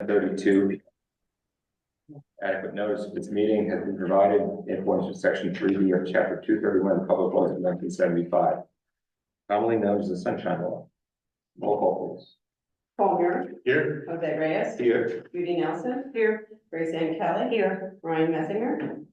7:32. Adequate notice of this meeting has been provided in accordance with section 3B of chapter 231 of the Public Laws of 1975. Commonly known as the Sunshine Law. Roll call, please. Paul Murray. Here. Jose Reyes. Here. Judy Nelson. Here. Grace Ann Kelly. Here. Ryan Messinger.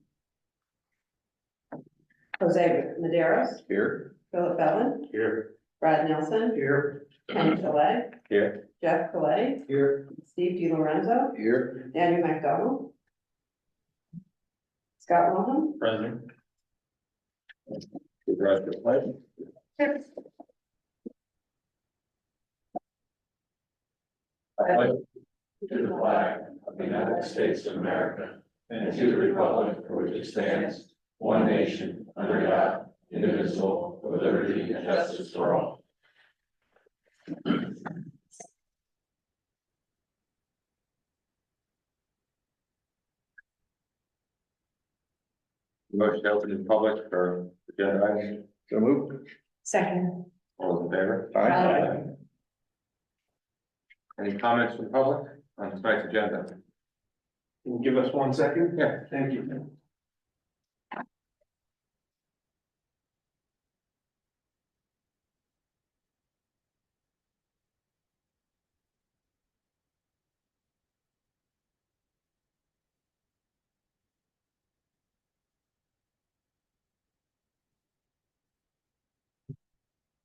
Jose Maderos. Here. Philip Bellin. Here. Brad Nelson. Here. Ken Chalet. Here. Jeff Chalet. Here. Steve DiLorenzo. Here. Daniel McDonald. Scott Wilhelm. Present. The rest of the pledge. I pledge to the flag of the United States of America and to the republic for which it stands, one nation, under God, indivisible, with liberty and justice for all. Motion to open in public for agenda items. So moved. Second. All those in favor? Aye. Any comments from the public on tonight's agenda? Can you give us 1 second? Yeah. Thank you.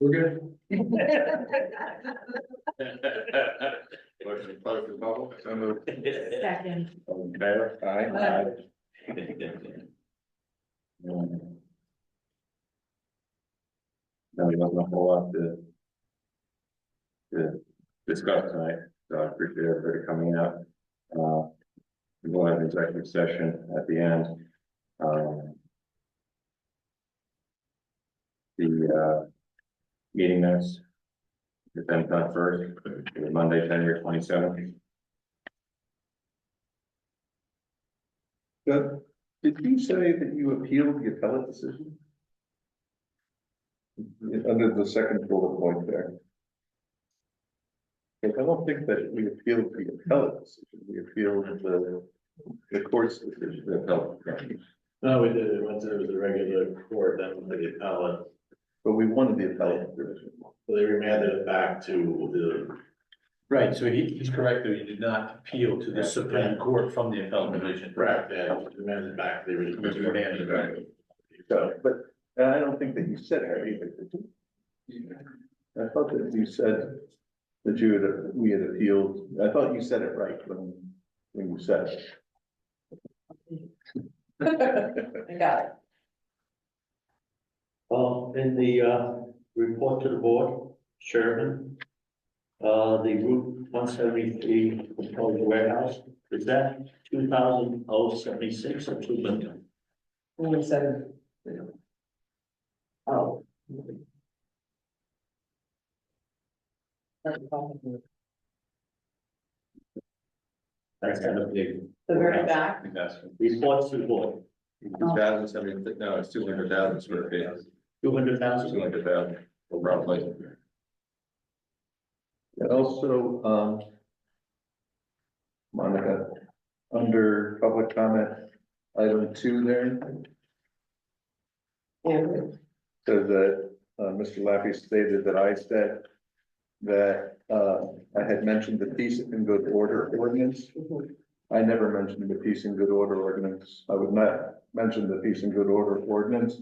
We're good. Motion to close the public. So moved. Second. All in favor? Aye. No, there wasn't a whole lot to discuss tonight, so I appreciate everybody coming out. We'll have an executive session at the end. The meeting notes, get them done first, Monday, January 27th. Did you say that you appealed the appellate decision? Under the second bullet point there. I don't think that we appealed the appellate decision, we appealed the court's decision, the appellate. No, we did, it went to the regular court, then went to the appellate, But we wanted the appellate division. so they remanded it back to the. Right, so he's correct, that he did not appeal to the Supreme Court from the appellate division. Correct, yeah, remanded back to the original. Remanded back. So, but I don't think that you said that either. Did you? I thought that you said that we had appealed, I thought you said it right when you said it. I got it. In the report to the board, Sherman, the Route 173 proposed warehouse, is that 2,076 or 2 million? Only 7. Oh. That's kind of big. The very back. Reports to the board, 2,070, no, it's 200,000 square feet, 200,000. 200,000, roughly. And also, Monica, under public comment, item 2 there, And says that, Mr. Laffey stated that I said that, I had mentioned the peace and good order ordinance. I never mentioned the peace and good order ordinance. I would not mention the peace and good order ordinance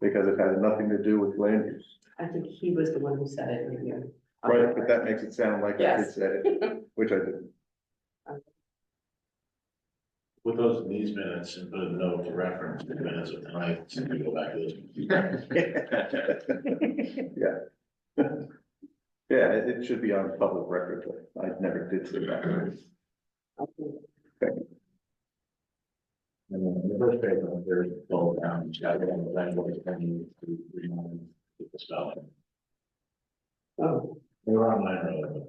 because it had nothing to do with land use. I think he was the one who said it in here. Right, but that makes it sound like I did Yes. say it, which I didn't. Put those in these minutes and put a note to reference the minutes of tonight, so we go back to those. Yeah. Yeah, it should be on public record, but I never did say that. And then the first page, there's all down, got it on the language, and to remind the spelling. Oh, They were online earlier.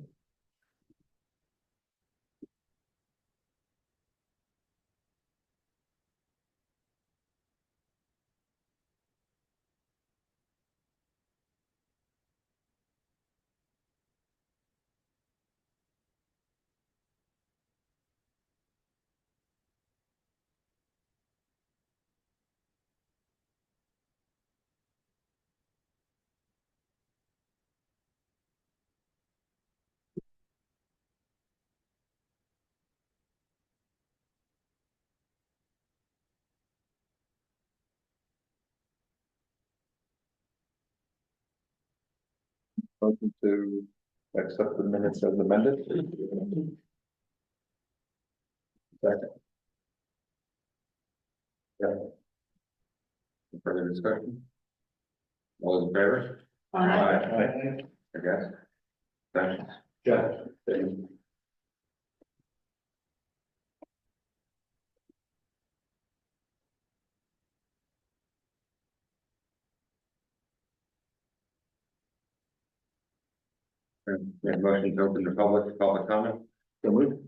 Motion to accept the minutes as amended. Second. Further discussion? All those in favor? Aye. I guess. Thanks. Yeah. We have a motion to open the public comment. So moved.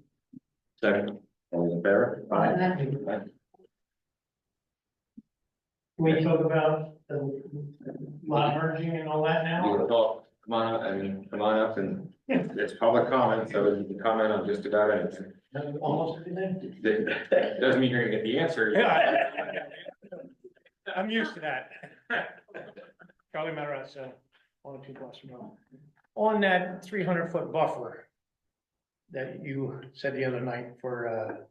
Second. All those in favor? Aye. Can we talk about the lot merging and all that You now? can talk, come on up, come on up and it's public comment, so you can comment on just about anything. Almost everything? That doesn't mean you're gonna get the answer. Yeah, I'm used to that. Charlie Maras, 1 or 2 blocks from home. On that 300-foot buffer that you said the other night for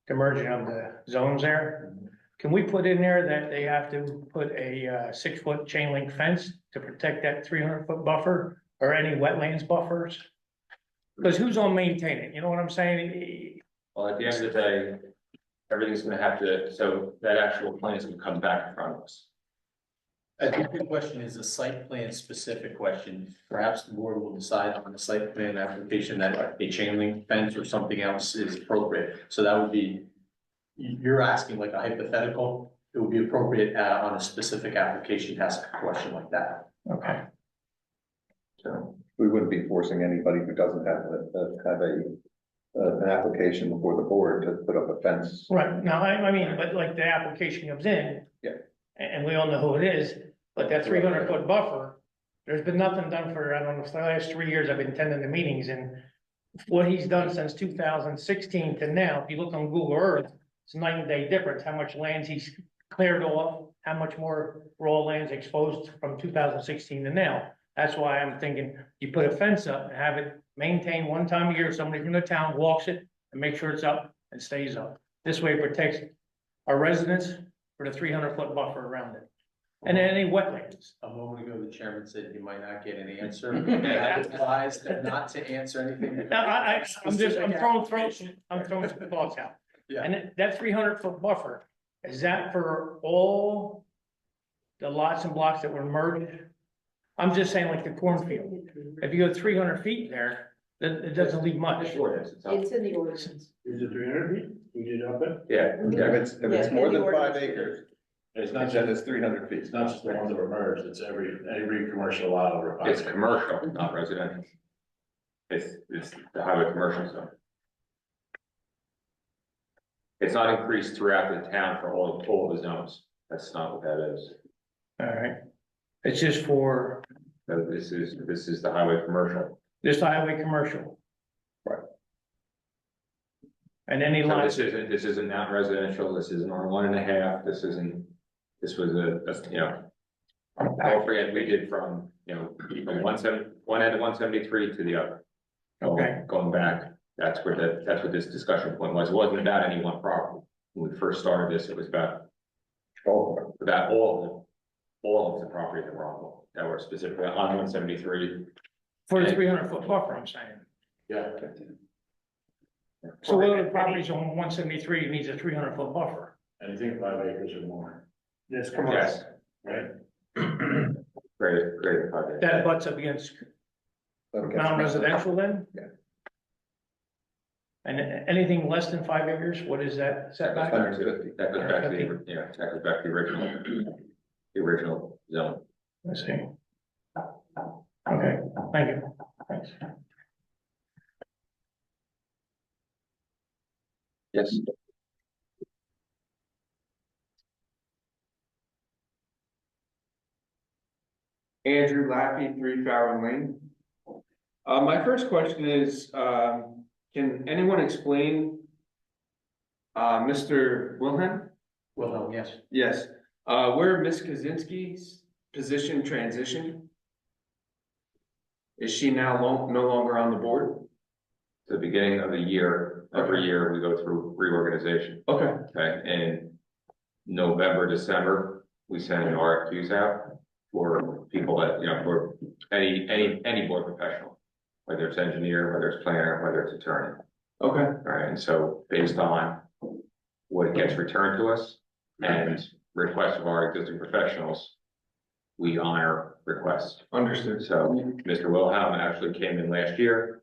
the merging of the zones there, can we put in there that they have to put a 6-foot chain link fence to protect that 300-foot buffer or any wetlands buffers? Because who's gonna maintain it? You know what I'm saying? Well, at the end of the day, everything's gonna have to, so that actual plan is gonna come back in front of us. I think the question is a site plan specific question. Perhaps the board will decide on the site plan application that a chain link fence or something else is appropriate. So that would be, you're asking like a hypothetical, it would be appropriate on a specific application to ask a question like that. Okay. So, We wouldn't be forcing anybody who doesn't have an application before the board to put up a fence. Right, now, I mean, but like the application comes in. Yeah. And we all know who it is, but that 300-foot buffer, there's been nothing done for, I don't know, for the last 3 years I've been attending the meetings and what he's done since 2016 to now, if you look on Google Earth, it's night and day difference, how much lands he's cleared off, how much more raw lands exposed from 2016 to now. That's why I'm thinking you put a fence up and have it maintained 1 time a year, somebody from the town walks it and make sure it's up and stays up. This way it protects our residents for the 300-foot buffer around it. And then any wetlands. A moment ago, the chairman said you might not get an answer. And I advised not to answer anything. Now, I'm throwing some thoughts out. Yeah. And that 300-foot buffer, is that for all the lots and blocks that were merged? I'm just saying like the cornfield. If you go 300 feet there, then it doesn't leave much. it's ordinance, it's up. It's in the ordinance. Is it 300 feet? We did up it? Yeah, If it's Yeah, more in the than 5 ordinance. acres, It's then not just, it's 300 feet. it's not just the ones that were merged, it's every commercial lot over. 5 it's acres. commercial, not residential. It's the highway commercial zone. It's not increased throughout the town for all the zones. That's not what that is. All right. It's just for So this is the highway commercial. this highway commercial. Right. And any So lots, this isn't not residential, this isn't R1.5, this was don't forget, we did from from one end of 173 to the other. So Okay. Going back, that's what this discussion point was. It wasn't about any one property. When we first started this, it was about all of the property that were specifically on 173. for the 300-foot buffer, I'm saying. Yeah. So what other properties on 173 needs a 300-foot buffer? Anything 5 acres or more, Yes, Yes, right? great project. That butts up against non-residential then? Yeah. And anything less than 5 acres, what is that setback? 150. That goes back to the original zone. I see. Okay, thank you. Thanks. Yes. Andrew Lappy, 3 Farron Lane. My first question is, can anyone explain Mr. Wilhelm? Well, yes. Yes, where Ms. Kaczynski's position transitioned? Is she now no longer on the board? The beginning of the year, every year we go through reorganization, Okay, okay? In November, December, we send RFQs out for people that, for any board professional, whether it's engineer, whether it's planner, whether it's attorney. Okay, All right, and so based on what gets returned to us and requests of our existing professionals, we honor requests. understood. So Mr. Wilhelm actually came in last year.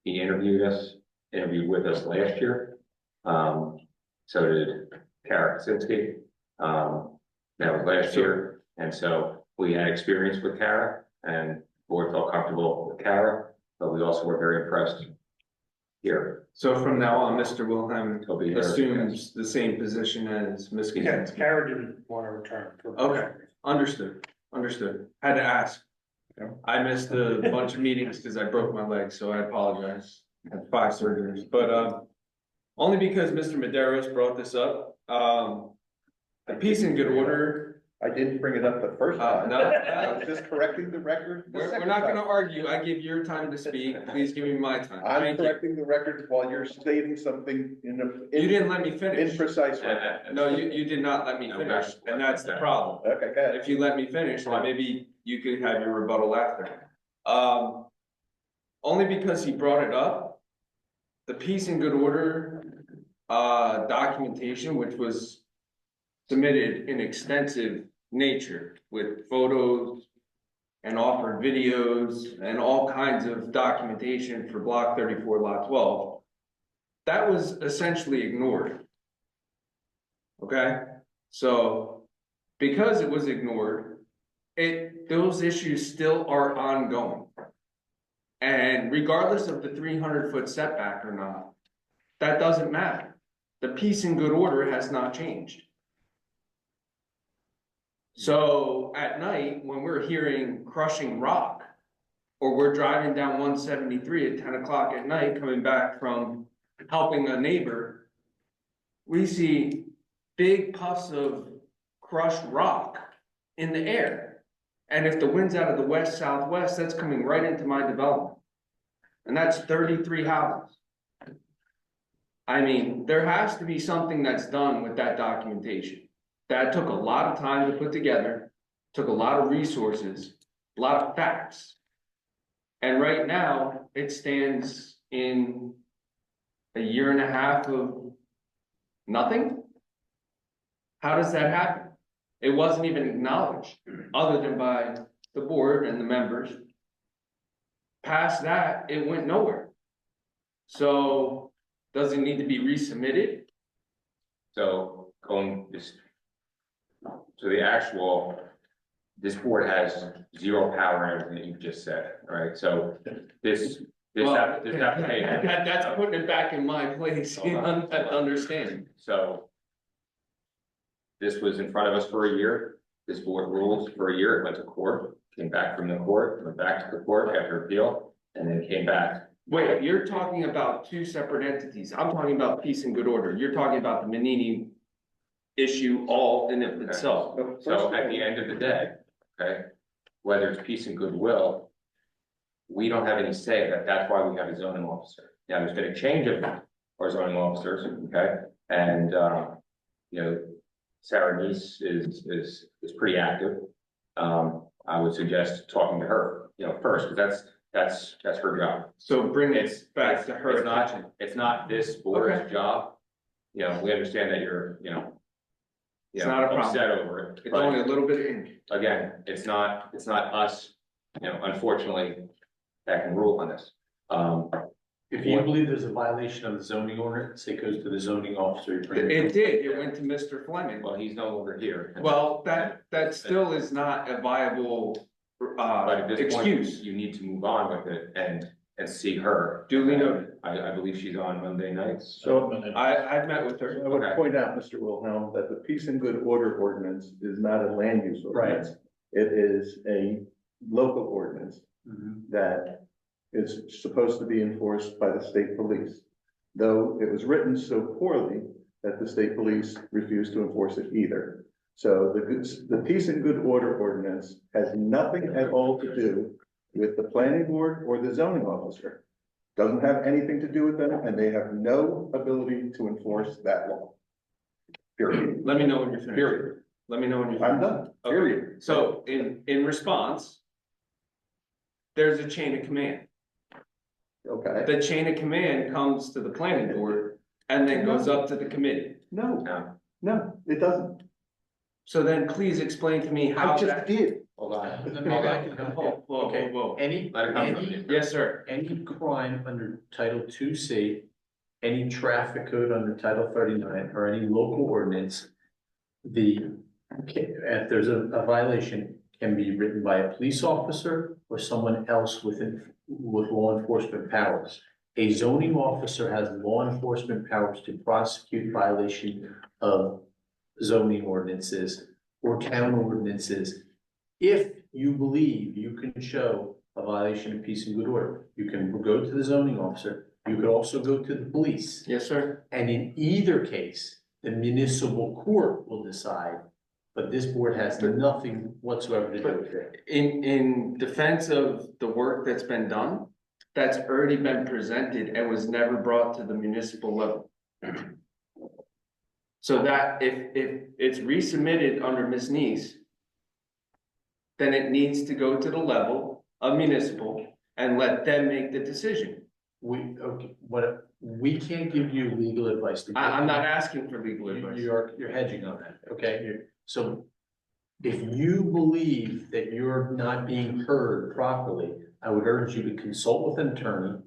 He interviewed with us last year. So did Kara Kaczynski. That was last year. And so we had experience with Kara and the board felt comfortable with Kara, but we also were very impressed here. So from now on, Mr. Wilhelm He'll be here. assumes the same position as Ms. Kaczynski. Kara didn't want to return. Okay, understood. Had to ask. I missed a bunch of meetings because I broke my leg, so I apologize. Had 5 surgeries, but, only because Mr. Maderos brought this up, the peace and good order. I didn't bring it up the first time. No, I was just correcting the record. the we're second not time. gonna argue. I give your time to speak. Please give me my time. I'm Thank you. correcting the records while you're stating something in a. You didn't let me finish. Imprecise way. No, you did not let me finish, and that's the problem. Okay, go ahead. If you let me finish, then maybe you could have your rebuttal after. Only because he brought it up, the peace and good order, documentation, which was submitted in extensive nature with photos and offered videos and all kinds of documentation for block 34, lot 12. That was essentially ignored. Okay, so because it was ignored, those issues still are ongoing. And regardless of the 300-foot setback or not, that doesn't matter. The peace and good order has not changed. So at night, when we're hearing crushing rock, or we're driving down 173 at 10 o'clock at night, coming back from helping a neighbor, we see big puffs of crushed rock in the air. And if the wind's out of the west-southwest, that's coming right into my development. And that's 33 houses. I mean, there has to be something that's done with that documentation. That took a lot of time to put together, took a lot of resources, a lot of facts. And right now, it stands in a year and a half of nothing? How does that happen? It wasn't even acknowledged, other than by the board and the members. Past that, it went nowhere. So, does it need to be resubmitted? So going this, so the actual, this board has zero power in everything that you just said, right? So this Well, application. That's putting it back in my place, Hold on. understanding. So this was in front of us for a year. This board ruled for a year. It went to court, came back from the court, went back to the court after appeal, and then came back. Wait, you're talking about 2 separate entities. I'm talking about peace and good order. You're talking about the Menini issue all in of itself. So at the end of the day, okay, whether it's peace and goodwill, we don't have any say that. That's why we have a zoning officer. Now, there's been a change of our zoning officers, okay? And, Sarah Neese is pretty active. I would suggest talking to her, first, because that's her job. So bring it It's back to her attention. It's not this board's Okay. job. We understand that you're, It's not a problem. upset over it. It's but only a little bit of ink. again, it's not us, unfortunately, that can rule on this. If you believe there's a violation of the zoning ordinance, it goes to the zoning officer. You bring It did, it went to Mr. Fleming. Well, he's no longer here. Well, that still is not a viable, But at this point, excuse. you need to move on with it and see her. Duly noted. I believe she's on Monday nights. So I've met with her. I would Okay. point out, Mr. Wilhelm, that the peace and good order ordinance is not a land use ordinance. It is a local ordinance that is supposed to be enforced by the state police. Though it was written so poorly that the state police refused to enforce it either. So the peace and good order ordinance has nothing at all to do with the planning board or the zoning officer. Doesn't have anything to do with them, and they have no ability to enforce that law. Period. Let me know when you're finished. Period. Let me know when you're. I'm done, period. So in response, there's a chain of command. Okay, The chain of command comes to the planning board and then goes up to the committee. no, it doesn't. So then please explain to me how I just that. did. Hold on. Whoa, Okay, whoa. any, Let it come from any, you. Yes, sir. any crime under Title II-C, any traffic code under Title 39, or any local ordinance, if there's a violation, can be written by a police officer or someone else with law enforcement powers. A zoning officer has law enforcement powers to prosecute violation of zoning ordinances or town ordinances. If you believe you can show a violation of peace and good order, you can go to the zoning officer. You could also go to the police. Yes, sir. And in either case, the municipal court will decide, but this board has nothing whatsoever to do with it. In defense of the work that's been done, that's already been presented and was never brought to the municipal level. So that if it's resubmitted under Ms. Neese, then it needs to go to the level of municipal and let them make the decision. We can't give you legal advice. I'm not asking for legal advice. You're hedging on that, okay? So if you believe that you're not being heard properly, I would urge you to consult with an attorney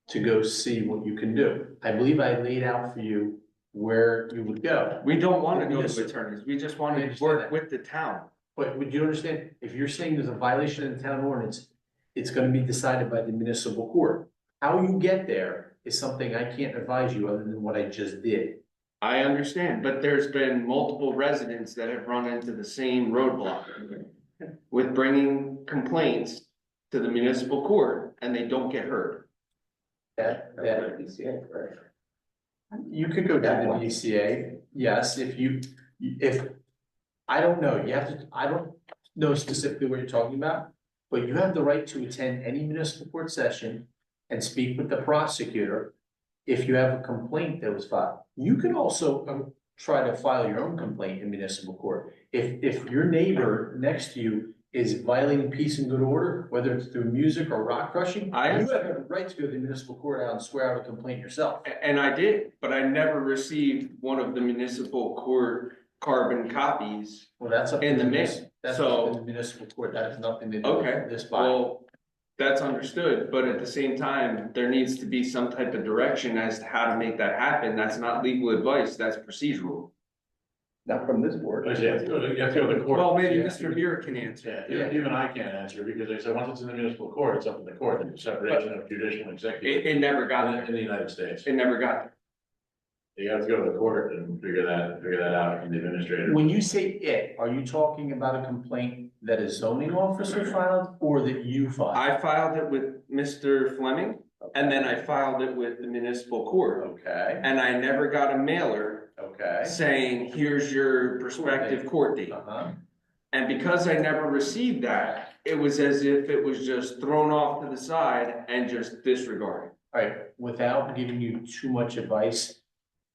to go see what you can do. I believe I laid out for you where you would go. We don't want to go Yes, to sir. attorneys. We just want I to understand work that. with the town. But would you understand, if you're saying there's a violation of the town ordinance, it's gonna be decided by the municipal court. How you get there is something I can't advise you other than what I just did. I understand, but there's been multiple residents that have run into the same roadblock with bringing complaints to the municipal court and they don't get heard. You could go to the DCA, yes, if, I don't know, I don't know specifically what you're talking about, but you have the right to attend any municipal court session and speak with the prosecutor if you have a complaint that was filed. You can also try to file your own complaint in municipal court. If your neighbor next to you is violating peace and good order, whether it's through music or rock crushing, you have the right to go to the municipal court and swear out a complaint yourself. And I did, but I never received one of the municipal court carbon copies. Well, that's up to In the the mix, That's so- up to the municipal court, that has nothing to do Okay, with this body. well, that's understood, but at the same time, there needs to be some type of direction as to how to make that happen. That's not legal advice, that's procedural. Not from this board. You have to go to the court. Well, maybe Yeah. Mr. Beer can answer. Yeah, even I can't answer, because they said, once it's in the municipal court, it's up in the court, there's a separation of judicial and executive It never got there. in the United States. It never got there. You have to go to the court and figure that out from the administrator. When you say it, are you talking about a complaint that a zoning officer filed or that you filed? I filed it with Mr. Fleming, and then I filed it with the municipal court. Okay, And I never got a mailer okay. saying, here's your prospective court date. Uh-huh. And because I never received that, it was as if it was just thrown off to the side and just disregarded. All right, without giving you too much advice,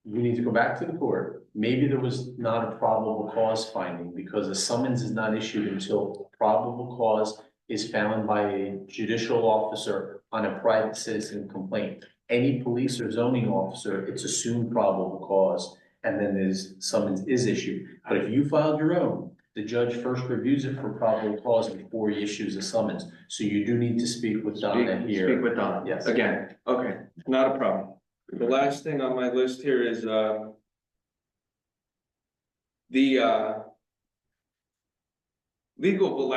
you need to go back to the court. Maybe there was not a probable cause finding because a summons is not issued until probable cause is found by a judicial officer on a private citizen complaint. Any police or zoning officer, it's assumed probable cause, and then there's summons is issued. But if you filed your own, the judge first reviews it for probable cause before he issues a summons. So you do need to speak with Donna here. Speak with Donna. Yes. Again, okay, not a problem. The last thing on my list here is, the legal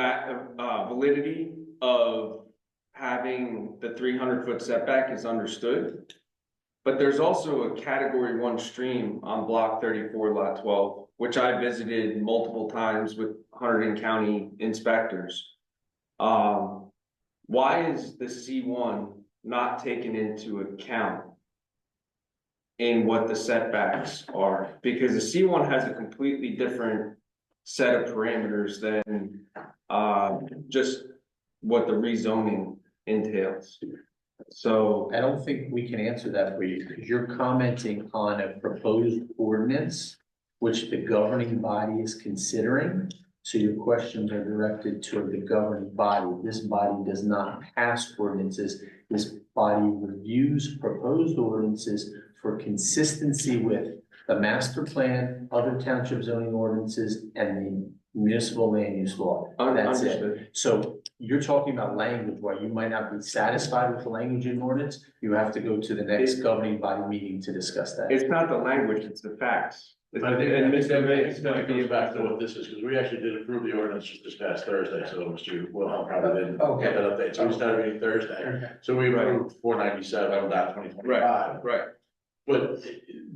validity of having the 300-foot setback is understood. But there's also a category 1 stream on block 34, lot 12, which I visited multiple times with Hunterdon County inspectors. Why is the C1 not taken into account in what the setbacks are? Because the C1 has a completely different set of parameters than just what the rezoning entails. So I don't think we can answer that for you, because you're commenting on a proposed ordinance which the governing body is considering. So your questions are directed toward the governing body. This body does not pass ordinances. This body reviews proposed ordinances for consistency with the master plan, other township zoning ordinances, and the municipal land use law. That's it. Understood. So you're talking about language where you might not be satisfied with the language in ordinance. You have to go to the next governing body meeting to discuss that. It's not the language, it's the facts. But I think, And and Mr. May, it goes back to what this is, because we actually did approve the ordinance just this past Thursday, so Mr. Wilhelm probably didn't Okay. get that update, so we started reading Thursday. So we approved 497, dot 2025. Right. But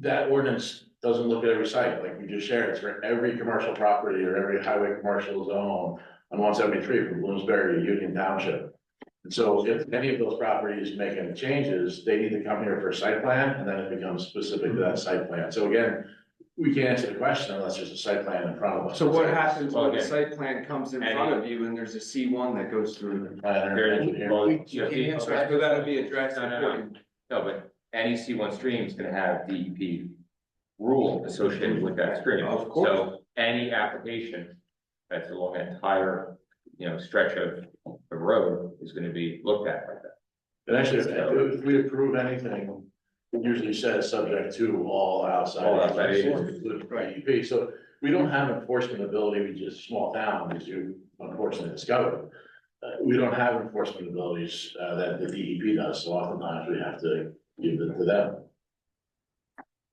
that ordinance doesn't look at every site, like we just shared, it's for every commercial property or every highway commercial zone on 173 from Bloomsbury to Union Township. And so if any of those properties make any changes, they need to come here for a site plan, and then it becomes specific to that site plan. So again, we can't answer the question unless there's a site plan in front of us. So what happens when the Okay. site plan comes in front of you and there's a C1 that goes through? Well, You can answer that. So that'll be addressed. No, but any C1 stream is gonna have DEP rule associated with that stream. Of course. So any application that's along an entire, stretch of the road is gonna be looked at like that. And actually, if we approve anything, it usually says subject to all outside. All outside agencies, agencies. including DEP. So we don't have enforcement ability, we just a small town, as you unfortunately discovered. We don't have enforcement abilities, that the DEP does, so oftentimes we have to give it to them.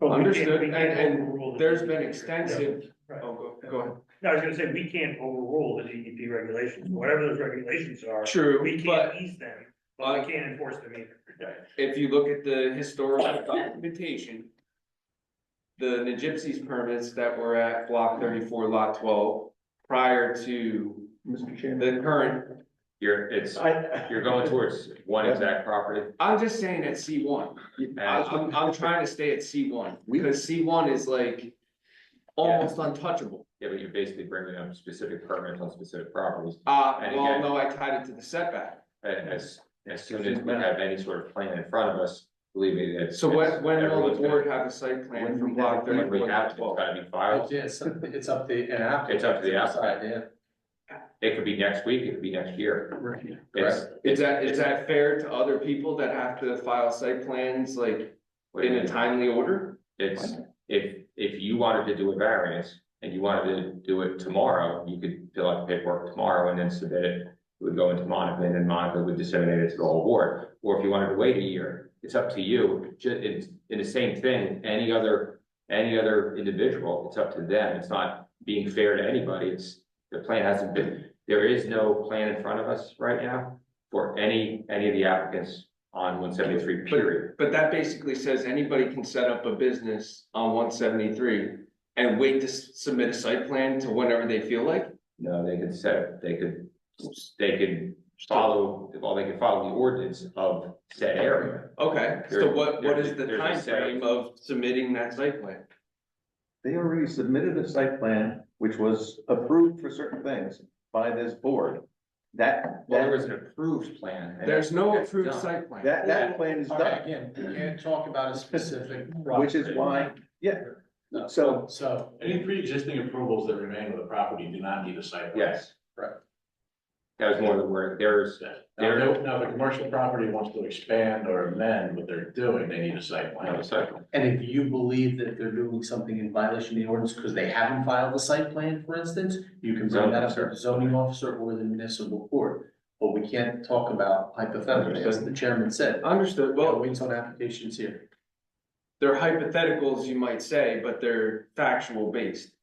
Understood, and overrule the there's DEP. been extensive, Right. go ahead. No, I was gonna say, we can't overrule the DEP regulations, whatever those regulations are. True, We but can't ease them, but we can't enforce them either. if you look at the historical documentation, the Najipsi's permits that were at block 34, lot 12, prior to the current, You're going towards one exact property. I'm just saying at C1. I'm trying to stay at C1, because C1 is like almost untouchable. Yeah, but you're basically bringing up specific permits on specific properties. And Well, again- no, I tied it to the setback. As soon as we have any sort of plan in front of us, believe me, it's. So when will everyone's the gonna- board have a site plan for block When we 34, have lot to, it's 12? gotta be filed. Yeah, it's up to an applicant. It's up to the applicant. decide, Yeah. It could be next week, it could be next year. It's, Is that fair to other people that have to file site plans like in a timely order? it's, if you wanted to do a variance and you wanted to do it tomorrow, you could fill out the paperwork tomorrow and then submit it. It would go into Monica and then Monica would disseminate it to the whole board. Or if you wanted to wait a year, it's up to you. It's in the same thing, any other individual, it's up to them. It's not being fair to anybody. The plan hasn't been, there is no plan in front of us right now for any of the applicants on 173 period. But that basically says anybody can set up a business on 173 and wait to submit a site plan to whenever they feel like? No, they could follow the ordinance of said area. Okay, so There- what is the there's a time set of- frame of submitting that site plan? They already submitted a site plan, which was approved for certain things by this board. Well, there was an approved plan. and There's no that's approved done. site plan. That plan is All right, done, again, we can't talk about a specific. which is why, No, so, So, Any pre-existing approvals that remain with the property do not need a site plan. Yes. Right. That was more the word, there's, Now, if a commercial property wants to expand or amend what they're doing, they need a site no plan. cycle. and if you believe that they're doing something in violation of the ordinance because they haven't filed a site plan, for instance, you can bring that up to the zoning officer or the municipal court. But we can't talk about hypotheticals, as the chairman said. Understood, Well, well, wait until the application's here. they're hypotheticals, you might say, but they're factual based.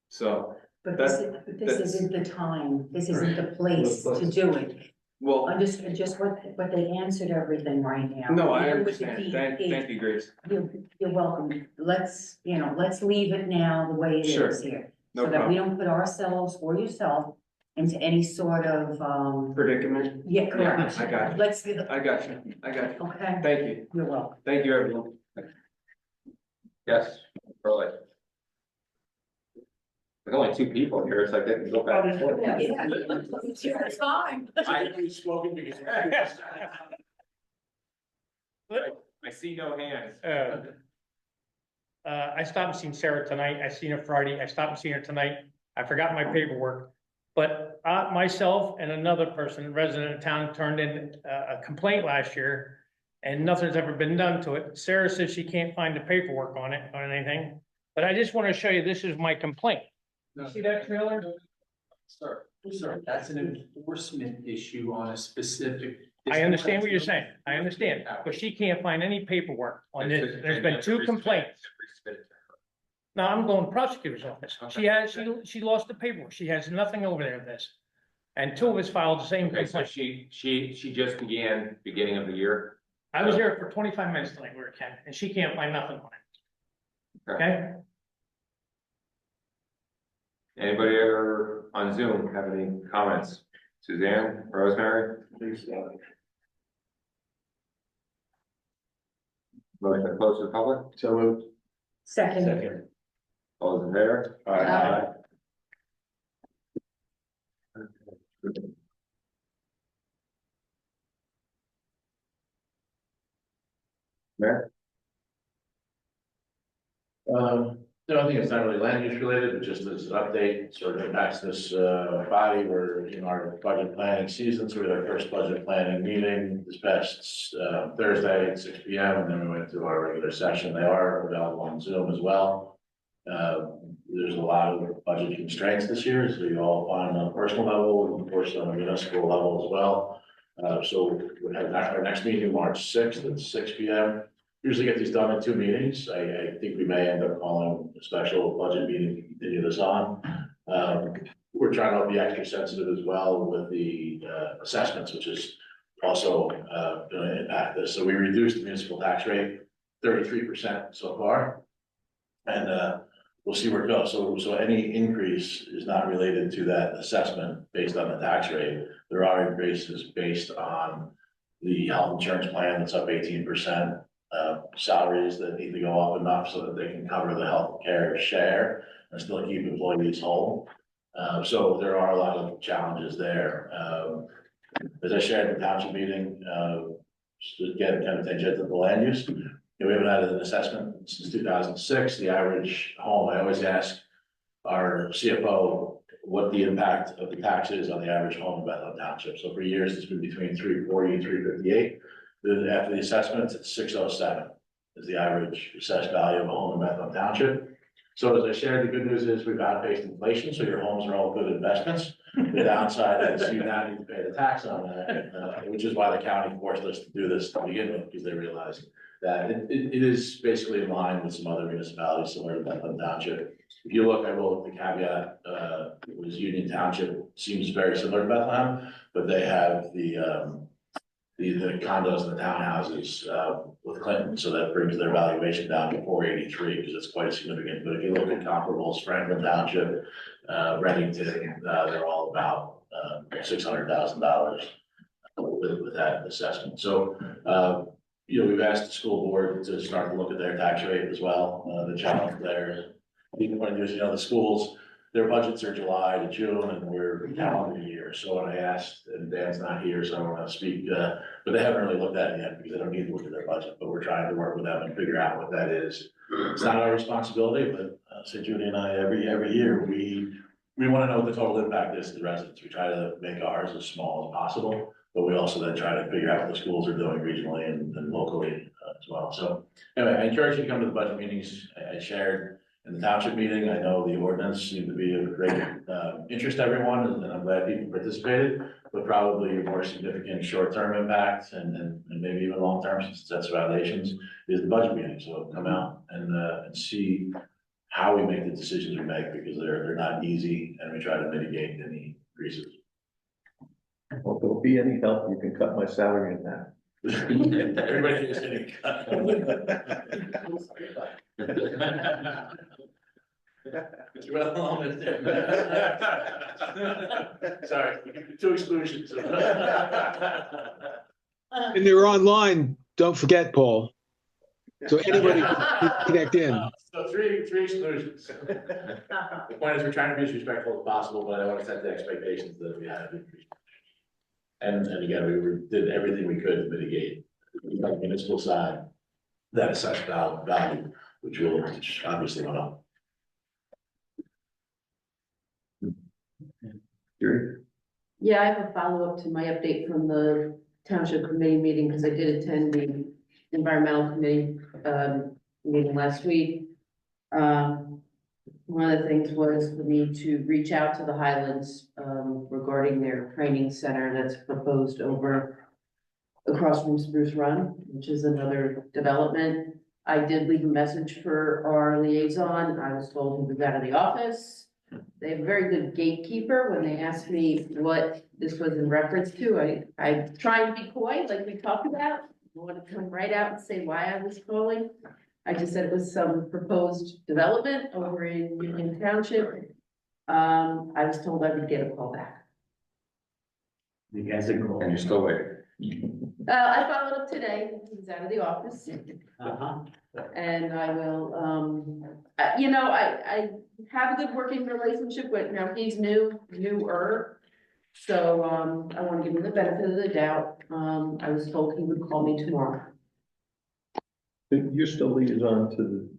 So, But That- this that's- isn't the time, this isn't the place to do it. well, Just what they answered everything right now. no, I Even with the understand, DEP. thank you, Grace. You're welcome. Let's leave it now the way it Sure. is here. No So that we problem. don't put ourselves or yourself into any sort of, Predicament? yeah, correct. I got you. Let's, I got you, okay, thank you, you're welcome. thank you, everyone. Yes, really. There's only two people here, it's like they can go back and forth. Yeah, it's your time. Spoken because. I see no hands. I stopped and seen Sarah tonight. I seen her Friday. I stopped and seen her tonight. I forgot my paperwork. But myself and another person, resident of town, turned in a complaint last year and nothing's ever been done to it. Sarah says she can't find the paperwork on it, on anything. But I just want to show you, this is my complaint. You see that trailer? Sir, that's an enforcement issue on a specific. I understand what you're saying. I understand, but she can't find any paperwork on this. There's been 2 complaints. No, I'm going to prosecutor's office. She lost the paperwork. She has nothing over there of this. And 2 of us filed the same Okay, so complaint. she just began beginning of the year. I was there for 25 minutes tonight where it can, and she can't find nothing on it. Okay? Anybody ever on Zoom have any comments? Suzanne, Rosemary? Motion to close to the public? So moved. Second. All those in favor? Aye. Mayor? No, I think it's not really land use related, but just as an update, sort of impacts this, body, we're in our budget planning season, so we had our first budget planning meeting this past, Thursday at 6 P.M. and then we went to our regular session. They are available on Zoom as well. There's a lot of budget constraints this year, so you all find on a personal level, and of course on a municipal level as well. So we have our next meeting, March 6th at 6 P.M. Usually get these done in 2 meetings. I think we may end up calling a special budget meeting to continue this on. We're trying to be extra sensitive as well with the assessments, which is also going to impact this. So we reduced the municipal tax rate 33% so far. And we'll see where it goes. So any increase is not related to that assessment based on the tax rate. There are increases based on the health insurance plan that's up 18%. Salaries that need to go up enough so that they can cover the healthcare share and still keep employees whole. So there are a lot of challenges there. As I shared in the township meeting, again, kind of tangential to land use. We haven't had an assessment since 2006. The average home, I always ask our CFO what the impact of the tax is on the average home in Bethlehem Township. So for years, it's been between 340 and 358. Then after the assessments, it's 607 is the average assessed value of a home in Bethlehem Township. So as I shared, the good news is we've outpaced inflation, so your homes are all good investments. The downside is you now need to pay the tax on that, which is why the county forced us to do this to begin with, because they realized that it is basically in line with some other municipalities similar to Bethlehem Township. If you look, I will, the caveat, was Union Township seems very similar to Bethlehem, but they have the condos and the townhouses, with Clinton, so that brings their valuation down to 483, because it's quite significant. But if you look at comparables, Franklin Township, Reddington, they're all about, $600,000 with that assessment. So, we've asked the school board to start to look at their tax rate as well. The challenge there, the schools, their budgets are July to June, and we're calendar year. So when I asked, and Dan's not here, so I don't want to speak, but they haven't really looked at it yet because they don't need to look at their budget, but we're trying to work with them and figure out what that is. It's not our responsibility, but so Judy and I, every year, we want to know what the total impact is to the residents. We try to make ours as small as possible, but we also then try to figure out what the schools are doing regionally and locally as well. So anyway, I encourage you to come to the budget meetings. I shared in the township meeting. I know the ordinance seemed to be of great interest to everyone, and I'm glad people participated, but probably a more significant short-term impact and maybe even long-term, since that's foundations, is the budget meeting. So come out and see how we make the decisions we make, because they're not easy, and we try to mitigate any increases. Well, if there'll be any help, you can cut my salary in half. Everybody is getting cut. Sorry, 2 exclusions. And they're online, don't forget, Paul. So anybody can connect in. So three exclusions. The point is, we're trying to be as respectful as possible, but I want to set the expectations that we have. And again, we did everything we could to mitigate, on the municipal side, that assessed value. which we'll obviously don't know. Jerry? Yeah, I have a follow-up to my update from the township committee meeting, because I did attend the environmental committee, meeting last week. One of the things was for me to reach out to the Highlands, regarding their training center that's proposed over across from Spruce Run, which is another development. I did leave a message for our liaison. I was told he was out of the office. They have a very good gatekeeper. When they asked me what this was in reference to, I try and be coy, like we talked about. I want to come right out and say why I was calling. I just said it was some proposed development over in Union Township. I was told I would get a call back. You guys are cool. And you're still waiting. I followed up today. He was out of the office. Uh-huh. And I will, I have a good working relationship with, now he's newer. So, I want to give him the benefit of the doubt. I was told he would call me tomorrow. You're still liaison to the.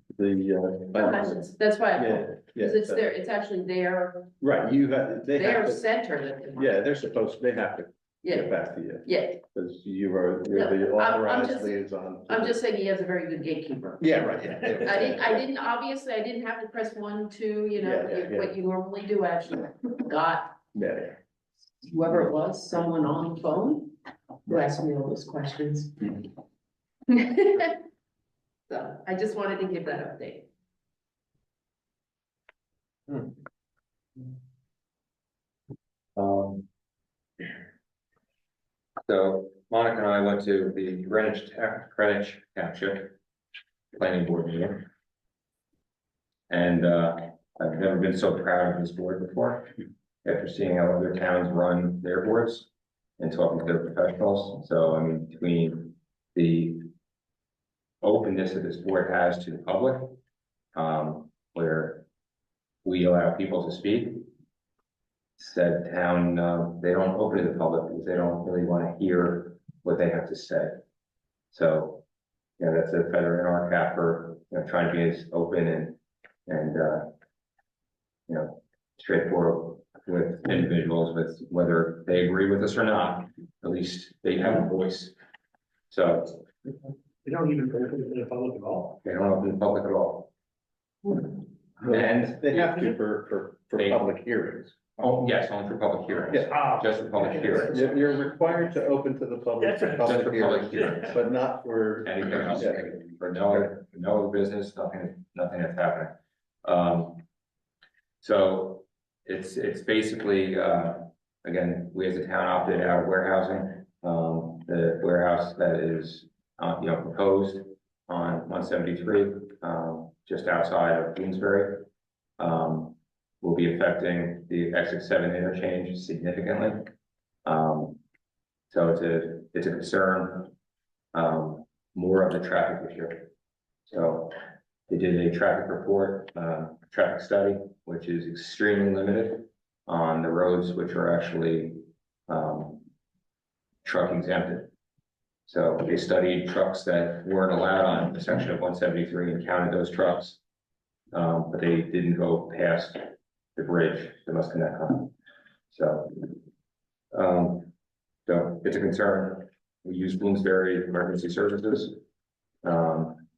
That's why, I Yeah, called, yeah. because it's actually their Right, you have, they have to, center that. yeah, they're supposed, they have to Yeah, get back to you, yeah. because you're the No, I'm authorized just- liaison. I'm just saying he has a very good gatekeeper. Yeah, right, yeah. Obviously, I didn't have to press 1, 2, Yeah. what you normally do, actually got Yeah, whoever it was, someone on the phone who asked me all those questions. So I just wanted to give that update. So Monica and I went to the Greenwich Township Planning Board meeting. And, I've never been so proud of this board before, after seeing how other towns run their boards and talking to their professionals. So, I mean, between the openness that this board has to the public, where we allow people to speak. Said town, they don't open to the public because they don't really want to hear what they have to say. So, that's a feather in our cap for, trying to be as open and straightforward with individuals, with whether they agree with us or not, at least they have a voice. So They don't even open it to the public at all. they don't open to the public at all. And they have to for They- public hearings. Oh, yes, only for public hearings. Ah. Just for public hearings. You're required to open to the public That's for right. Just public for public hearings, hearings. but not for. Anything else, Yeah. for no other business, nothing that's happening. So it's basically, again, we as a town opted out of warehousing. The warehouse that is, proposed on 173, just outside of Bloomsbury, will be affecting the exit 7 interchange significantly. So it's a concern, more of the traffic issue. So they did a traffic report, traffic study, which is extremely limited on the roads which are actually, truck exempted. So they studied trucks that weren't allowed on the section of 173 and counted those trucks. But they didn't go past the bridge, the Musconnect. So it's a concern. We use Bloomsbury Emergency Services.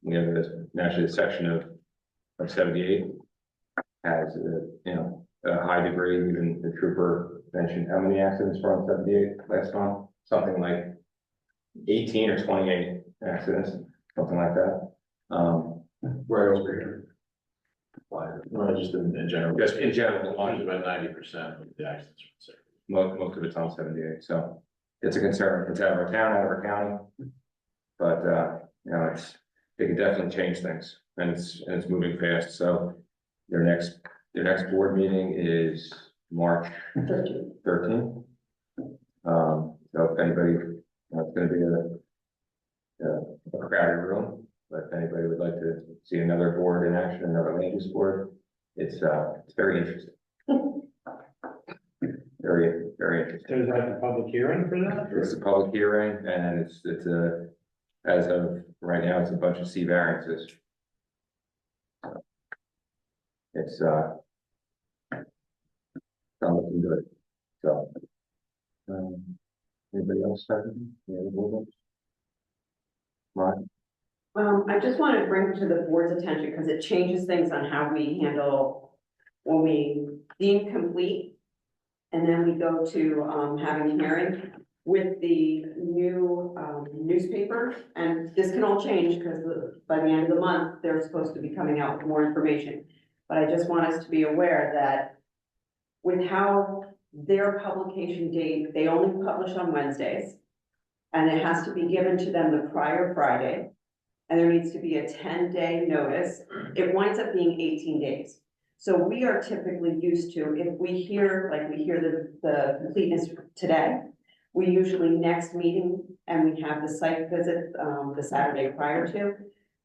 We have this, naturally, the section of 78 has, a high degree. Even the trooper mentioned how many accidents were on 78 last month, something like 18 or 28 accidents, something like that. Right over here. No, just in general. Just in general, About 90% of the accidents. most of it's on 78, so it's a concern. It's out of our town, out of our county. But, it could definitely change things, and it's moving fast. So their next board meeting is March 13th. So if anybody, it's gonna be a crowded room, but if anybody would like to see another board in action, another land use board, it's very interesting. Very, very interesting. So is that the public hearing for that? It's a public hearing, and it's as of right now, it's a bunch of C variances. It's, not looking good, so. Anybody else have any? Any other movements? Mark? I just wanted to bring to the board's attention, because it changes things on how we handle when we deem complete. And then we go to, having a hearing with the new, newspaper. And this can all change because by the end of the month, they're supposed to be coming out with more information. But I just want us to be aware that with how their publication date, they only publish on Wednesdays. And it has to be given to them the prior Friday. And there needs to be a 10-day notice. It winds up being 18 days. So we are typically used to, if we hear, like we hear the completeness today, we usually next meeting and we have the site visit, the Saturday prior to,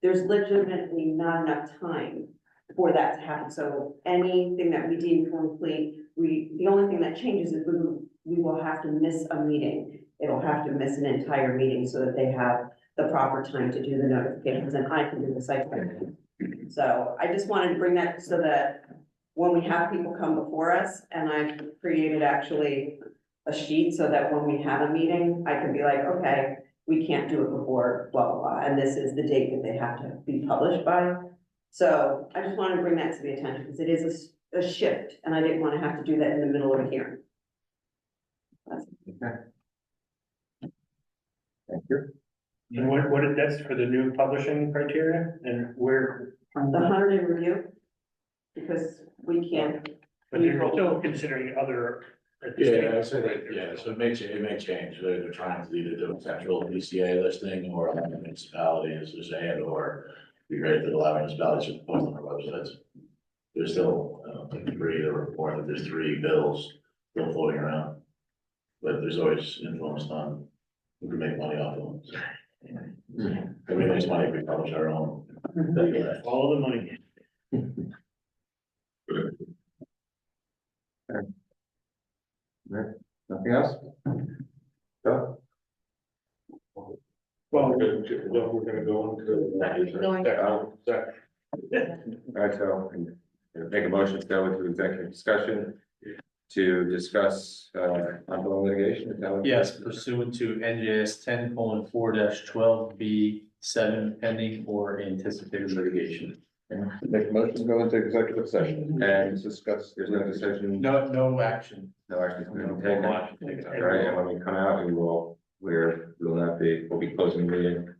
there's legitimately not enough time for that to happen. So anything that we deem complete, the only thing that changes is we will have to miss a meeting. It'll have to miss an entire meeting so that they have the proper time to do the notifications, and I can do the site plan. So I just wanted to bring that so that when we have people come before us, and I've created actually a sheet so that when we have a meeting, I can be like, okay, we can't do it before blah, blah, blah, and this is the date that they have to be published by. So I just wanted to bring that to the attention because it is a shift, and I didn't want to have to do that in the middle of a hearing. Okay. Thank you. And what, that's for the new publishing criteria and where, The 100 in review, because we can't. but you're still considering other. Yeah, I said that, yeah, so it may change, they're trying to either do a central PCA listing or allow municipalities to say it, or be ready to allow municipalities to post on their websites. There's still, I don't think three, there were reported there's 3 bills still floating around. But there's always influence on who can make money off of them. So. And we make money if we publish our own. All the money. Right. Nothing else? Go. Well, we're gonna go into. Going- All right, so make a motion to go into executive discussion to discuss ongoing litigation. Is that what- Yes, pursuant to NJS 10:4-12B7 pending or anticipated litigation. Make a motion to go into executive session And discuss. there's no decision, No action. no action is going to be taken. All right, and when we come out, we'll not be, we'll be closing the meeting.